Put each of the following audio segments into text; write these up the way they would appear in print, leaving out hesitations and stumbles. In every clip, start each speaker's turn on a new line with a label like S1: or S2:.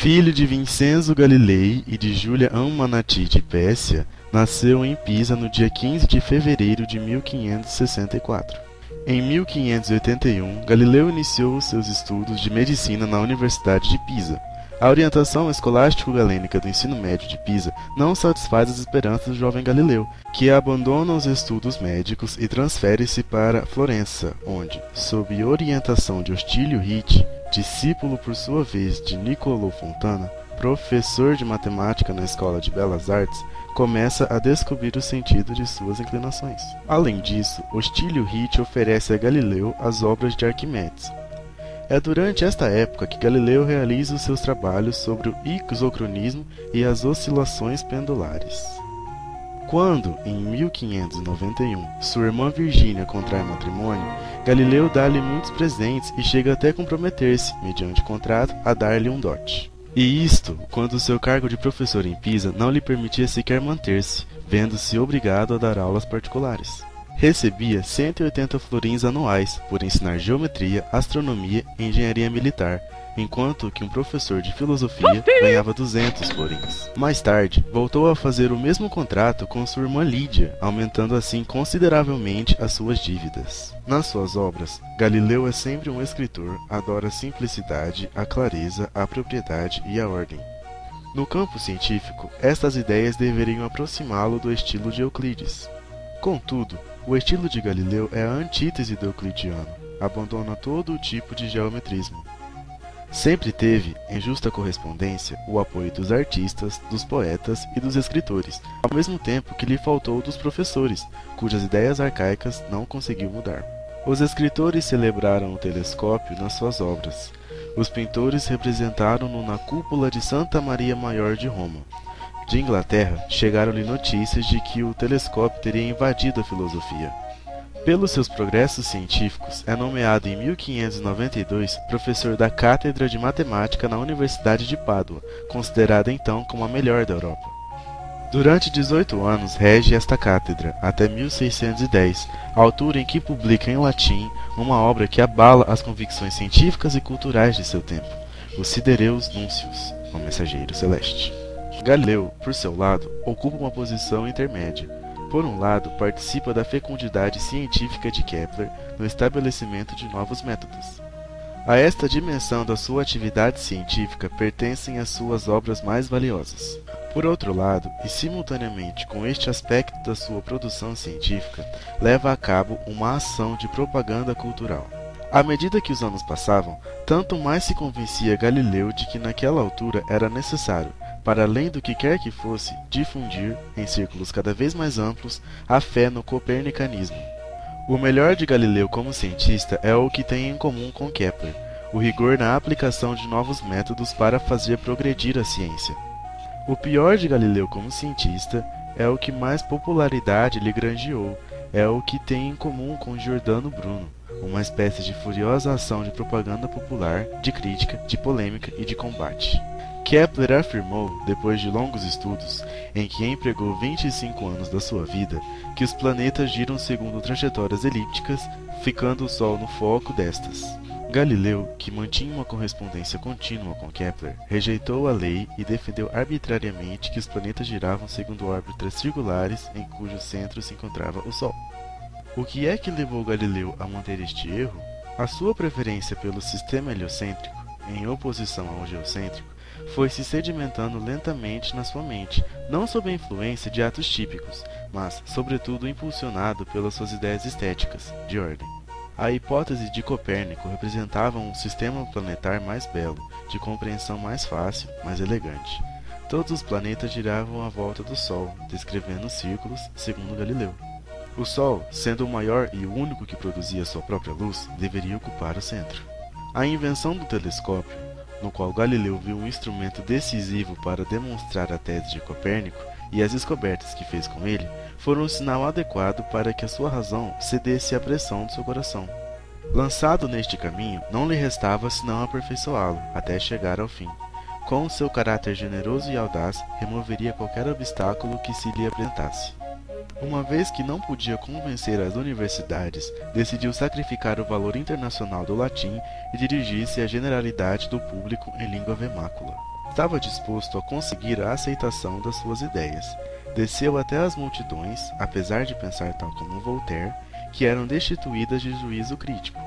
S1: Filho de Vincenzo Galilei e de Julia Amanati de Pécia, nasceu em Pisa no dia 15 de fevereiro de 1564. Em 1581, Galileu iniciou seus estudos de medicina na Universidade de Pisa. A orientação escolástico-galênica do ensino médio de Pisa não satisfaz as esperanças do jovem Galileu, que abandona os estudos médicos e transfere-se para Florença, onde, sob orientação de Ostílio Ricci, discípulo por sua vez de Niccolò Fontana, professor de matemática na Escola de Belas Artes, começa a descobrir o sentido de suas inclinações. Além disso, Ostílio Ricci oferece a Galileu as obras de Arquimedes. É durante esta época que Galileu realiza os seus trabalhos sobre o isocronismo e as oscilações pendulares. Quando, em 1591, sua irmã Virgínia contrai matrimônio, Galileu dá-lhe muitos presentes e chega até comprometer-se, mediante contrato, a dar-lhe um dote. E isto, quando seu cargo de professor em Pisa não lhe permitia sequer manter-se, vendo-se obrigado a dar aulas particulares. Recebia 180 florins anuais por ensinar geometria, astronomia e engenharia militar, enquanto que um professor de filosofia ganhava 200 florins. Mais tarde, voltou a fazer o mesmo contrato com sua irmã Lídia, aumentando assim consideravelmente as suas dívidas. Nas suas obras, Galileu é sempre um escritor, adora a simplicidade, a clareza, a propriedade e a ordem. No campo científico, estas ideias deveriam aproximá-lo do estilo de Euclides. Contudo, o estilo de Galileu é a antítese do euclidiano, abandona todo o tipo de geometrismo. Sempre teve, em justa correspondência, o apoio dos artistas, dos poetas e dos escritores, ao mesmo tempo que lhe faltou dos professores, cujas ideias arcaicas não conseguiu mudar. Os escritores celebraram o telescópio nas suas obras. Os pintores representaram-no na cúpula de Santa Maria Maior de Roma. De Inglaterra, chegaram-lhe notícias de que o telescópio teria invadido a filosofia. Pelos seus progressos científicos, é nomeado em 1592 professor da Cátedra de Matemática na Universidade de Pádua, considerada então como a melhor da Europa. Durante 18 anos rege esta cátedra, até 1610, altura em que publica em latim uma obra que abala as convicções científicas e culturais de seu tempo, os Sidereus Nuncios, o Mensageiro Celeste. Galileu, por seu lado, ocupa uma posição intermédia. Por um lado, participa da fecundidade científica de Kepler no estabelecimento de novos métodos. A esta dimensão da sua atividade científica pertencem as suas obras mais valiosas. Por outro lado, e simultaneamente com este aspecto da sua produção científica, leva a cabo uma ação de propaganda cultural. À medida que os anos passavam, tanto mais se convencia Galileu de que naquela altura era necessário, para além do que quer que fosse, difundir, em círculos cada vez mais amplos, a fé no copernicanismo. O melhor de Galileu como cientista é o que tem em comum com Kepler, o rigor na aplicação de novos métodos para fazer progredir a ciência. O pior de Galileu como cientista é o que mais popularidade lhe granjeou, é o que tem em comum com Giordano Bruno, uma espécie de furiosa ação de propaganda popular, de crítica, de polêmica e de combate. Kepler afirmou, depois de longos estudos, em que empregou 25 anos da sua vida, que os planetas giram segundo trajetórias elípticas, ficando o Sol no foco destas. Galileu, que mantinha uma correspondência contínua com Kepler, rejeitou a lei e defendeu arbitrariamente que os planetas giravam segundo órbitas circulares em cujo centro se encontrava o Sol. O que é que levou Galileu a manter este erro? A sua preferência pelo sistema heliocêntrico, em oposição ao geocêntrico, foi se sedimentando lentamente na sua mente, não sob a influência de atos típicos, mas, sobretudo, impulsionado pelas suas ideias estéticas, de ordem. A hipótese de Copérnico representava um sistema planetar mais belo, de compreensão mais fácil, mais elegante. Todos os planetas giravam à volta do Sol, descrevendo círculos, segundo Galileu. O Sol, sendo o maior e o único que produzia sua própria luz, deveria ocupar o centro. A invenção do telescópio, no qual Galileu viu um instrumento decisivo para demonstrar a tese de Copérnico, e as descobertas que fez com ele, foram um sinal adequado para que a sua razão cedesse à pressão do seu coração. Lançado neste caminho, não lhe restava senão aperfeiçoá-lo, até chegar ao fim. Com seu caráter generoso e audaz, removeria qualquer obstáculo que se lhe apresentasse. Uma vez que não podia convencer as universidades, decidiu sacrificar o valor internacional do latim e dirigir-se à generalidade do público em língua vernácula. estava disposto a conseguir a aceitação das suas ideias. Desceu até as multidões, apesar de pensar tal como Voltaire, que eram destituídas de juízo crítico.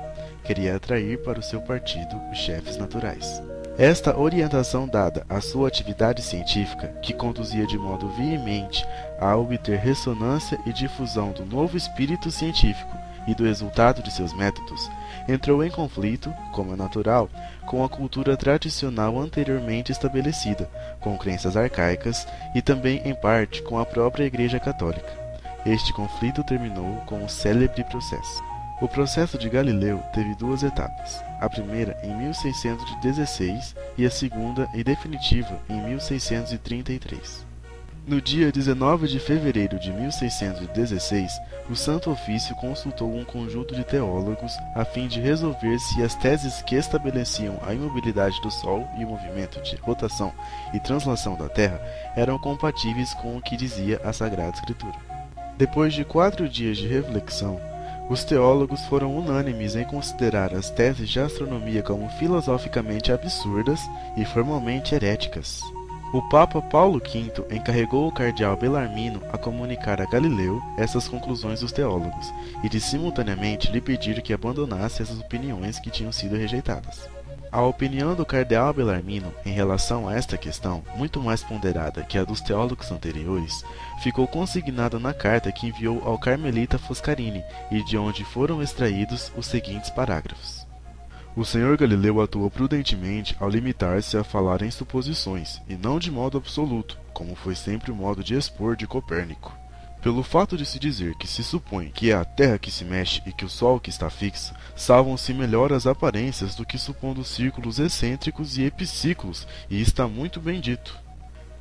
S1: Queria atrair para o seu partido os chefes naturais. Esta orientação dada à sua atividade científica, que conduzia de modo veemente a obter ressonância e difusão do novo espírito científico e do resultado de seus métodos, entrou em conflito, como é natural, com a cultura tradicional anteriormente estabelecida, com crenças arcaicas e também, em parte, com a própria Igreja Católica. Este conflito terminou com o célebre processo. O processo de Galileu teve duas etapas, a primeira em 1616 e a segunda e definitiva em 1633. No dia 19 de fevereiro de 1616, o Santo Ofício consultou um conjunto de teólogos a fim de resolver se as teses que estabeleciam a imobilidade do Sol e o movimento de rotação e translação da Terra eram compatíveis com o que dizia a Sagrada Escritura. Depois de 4 dias de reflexão, os teólogos foram unânimes em considerar as teses de astronomia como filosoficamente absurdas e formalmente heréticas. O Papa Paulo V encarregou o cardeal Bellarmino a comunicar a Galileu essas conclusões dos teólogos e de simultaneamente lhe pedir que abandonasse essas opiniões que tinham sido rejeitadas. A opinião do cardeal Bellarmino em relação a esta questão, muito mais ponderada que a dos teólogos anteriores, ficou consignada na carta que enviou ao carmelita Foscarini e de onde foram extraídos os seguintes parágrafos. O Sr. Galileu atuou prudentemente ao limitar-se a falar em suposições, e não de modo absoluto, como foi sempre o modo de expor de Copérnico. Pelo fato de se dizer que se supõe que é a Terra que se mexe e que o Sol que está fixo, salvam-se melhor as aparências do que supondo círculos excêntricos e epiciclos, e está muito bem dito.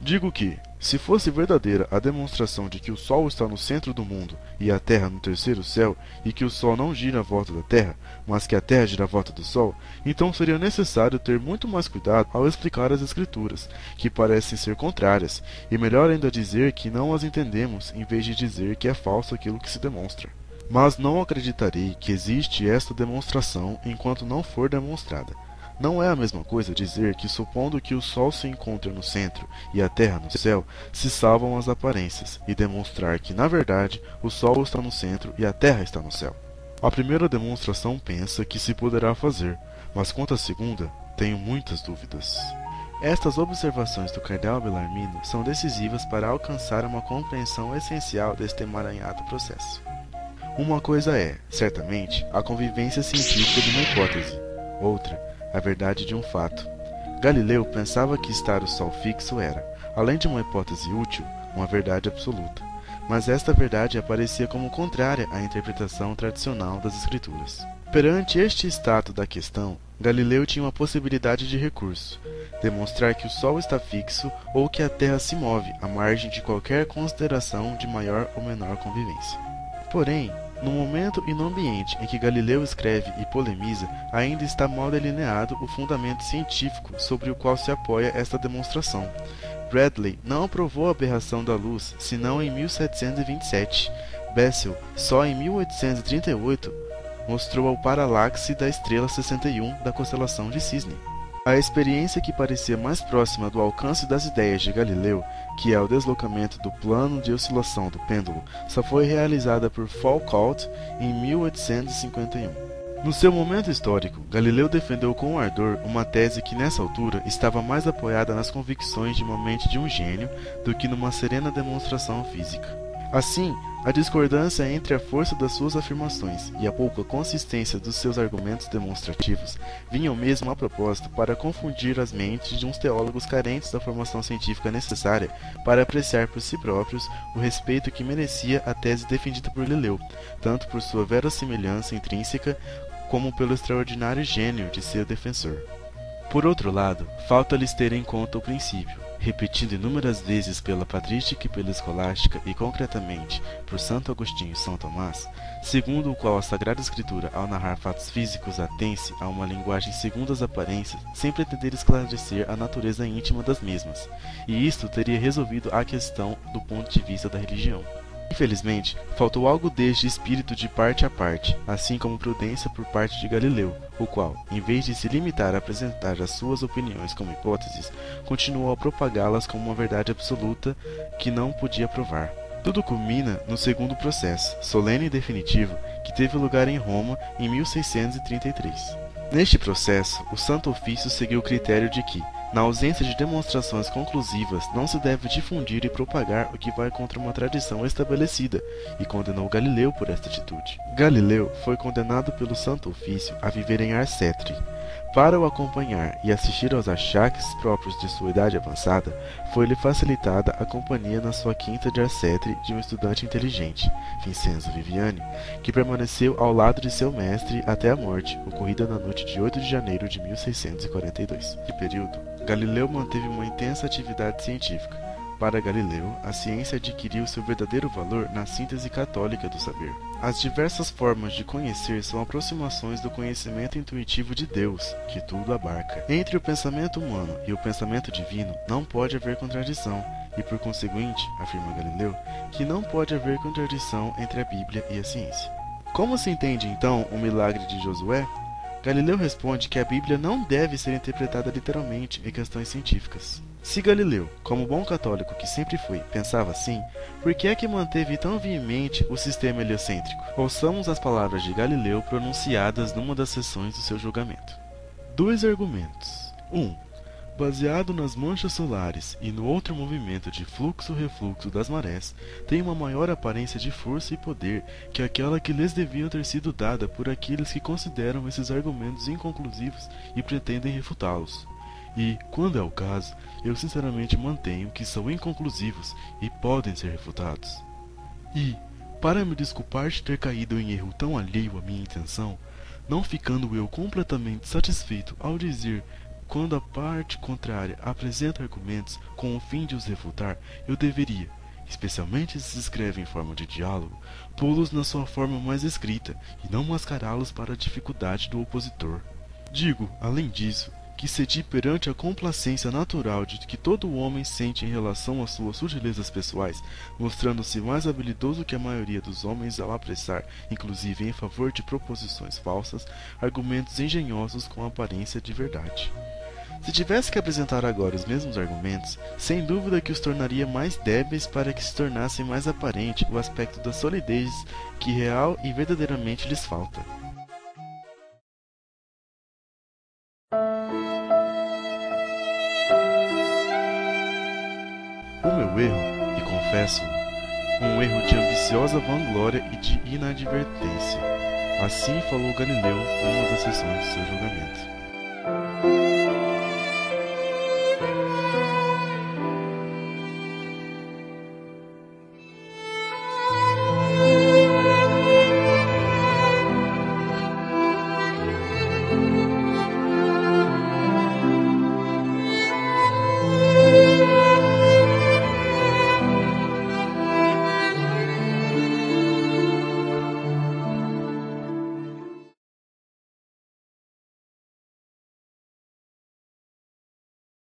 S1: Digo que, se fosse verdadeira a demonstração de que o Sol está no centro do mundo e a Terra no terceiro céu, e que o Sol não gira à volta da Terra, mas que a Terra gira à volta do Sol, então seria necessário ter muito mais cuidado ao explicar as Escrituras, que parecem ser contrárias, e melhor ainda dizer que não as entendemos, em vez de dizer que é falso aquilo que se demonstra. Mas não acreditarei que existe esta demonstração enquanto não for demonstrada. Não é a mesma coisa dizer que, supondo que o Sol se encontra no centro e a Terra no céu, se salvam as aparências, e demonstrar que, na verdade, o Sol está no centro e a Terra está no céu. A primeira demonstração pensa que se poderá fazer, mas quanto à segunda, tenho muitas dúvidas. Estas observações do cardeal Bellarmino são decisivas para alcançar uma compreensão essencial deste emaranhado processo. Uma coisa é, certamente, a convivência científica de uma hipótese. Outra, a verdade de um fato. Galileu pensava que estar o Sol fixo era, além de uma hipótese útil, uma verdade absoluta. Mas esta verdade aparecia como contrária à interpretação tradicional das Escrituras. Perante este estado da questão, Galileu tinha uma possibilidade de recurso: demonstrar que o Sol está fixo ou que a Terra se move à margem de qualquer consideração de maior ou menor convivência. Porém, no momento e no ambiente em que Galileu escreve e polemiza, ainda está mal delineado o fundamento científico sobre o qual se apoia esta demonstração. Bradley não aprovou a aberração da luz senão em 1727. Bessel, só em 1838, mostrou a paralaxe da estrela 61 da constelação de Cisne. A experiência que parecia mais próxima do alcance das ideias de Galileu, que é o deslocamento do plano de oscilação do pêndulo, só foi realizada por Foucault em 1851. No seu momento histórico, Galileu defendeu com ardor uma tese que nessa altura estava mais apoiada nas convicções de uma mente de um gênio do que numa serena demonstração física. Assim, a discordância entre a força das suas afirmações e a pouca consistência dos seus argumentos demonstrativos vinham mesmo a propósito para confundir as mentes de uns teólogos carentes da formação científica necessária para apreciar por si próprios o respeito que merecia a tese defendida por Galileu, tanto por sua verossimilhança intrínseca como pelo extraordinário gênio de seu defensor. Por outro lado, falta-lhes ter em conta o princípio, repetido inúmeras vezes pela patrística e pela escolástica e concretamente por Santo Agostinho e São Tomás, segundo o qual a Sagrada Escritura, ao narrar fatos físicos, atém-se a uma linguagem segundo as aparências, sem pretender esclarecer a natureza íntima das mesmas, e isto teria resolvido a questão do ponto de vista da religião. Infelizmente, faltou algo deste espírito de parte a parte, assim como prudência por parte de Galileu, o qual, em vez de se limitar a apresentar as suas opiniões como hipóteses, continuou a propagá-las como uma verdade absoluta que não podia provar. Tudo culmina no segundo processo, solene e definitivo, que teve lugar em Roma em 1633. Neste processo, o Santo Ofício seguiu o critério de que, na ausência de demonstrações conclusivas, não se deve difundir e propagar o que vai contra uma tradição estabelecida, e condenou Galileu por esta atitude. Galileu foi condenado pelo Santo Ofício a viver em Arcetri. Para o acompanhar e assistir aos achaques próprios de sua idade avançada, foi-lhe facilitada a companhia na sua quinta de Arcetri de um estudante inteligente, Vincenzo Viviani, que permaneceu ao lado de seu mestre até a morte, ocorrida na noite de 8 de janeiro de 1642. Neste período, Galileu manteve uma intensa atividade científica. Para Galileu, a ciência adquiriu seu verdadeiro valor na síntese católica do saber. As diversas formas de conhecer são aproximações do conhecimento intuitivo de Deus, que tudo abarca. Entre o pensamento humano e o pensamento divino não pode haver contradição, e por conseguinte, afirma Galileu, que não pode haver contradição entre a Bíblia e a ciência. Como se entende então o milagre de Josué? Galileu responde que a Bíblia não deve ser interpretada literalmente em questões científicas. Se Galileu, como bom católico que sempre foi, pensava assim, por que é que manteve tão veemente o sistema heliocêntrico? Ouçamos as palavras de Galileu pronunciadas numa das sessões do seu julgamento. 2 argumentos. 1. Baseado nas manchas solares e no outro movimento de fluxo-refluxo das marés, tem uma maior aparência de força e poder que aquela que lhes devia ter sido dada por aqueles que consideram esses argumentos inconclusivos e pretendem refutá-los. E, quando é o caso, eu sinceramente mantenho que são inconclusivos e podem ser refutados. E, para me desculpar de ter caído em erro tão alheio à minha intenção, não ficando eu completamente satisfeito ao dizer quando a parte contrária apresenta argumentos com o fim de os refutar, eu deveria, especialmente se se escreve em forma de diálogo, pô-los na sua forma mais escrita e não mascará-los para a dificuldade do opositor. Digo, além disso, que cedi perante a complacência natural de que todo homem sente em relação às suas sutilezas pessoais, mostrando-se mais habilidoso que a maioria dos homens ao apressar, inclusive em favor de proposições falsas, argumentos engenhosos com aparência de verdade. Se tivesse que apresentar agora os mesmos argumentos, sem dúvida que os tornaria mais débeis para que se tornasse mais aparente o aspecto da solidez que real e verdadeiramente lhes falta. O meu erro, e confesso, um erro de ambiciosa vanglória e de inadvertência. Assim falou Galileu numa das sessões de seu julgamento.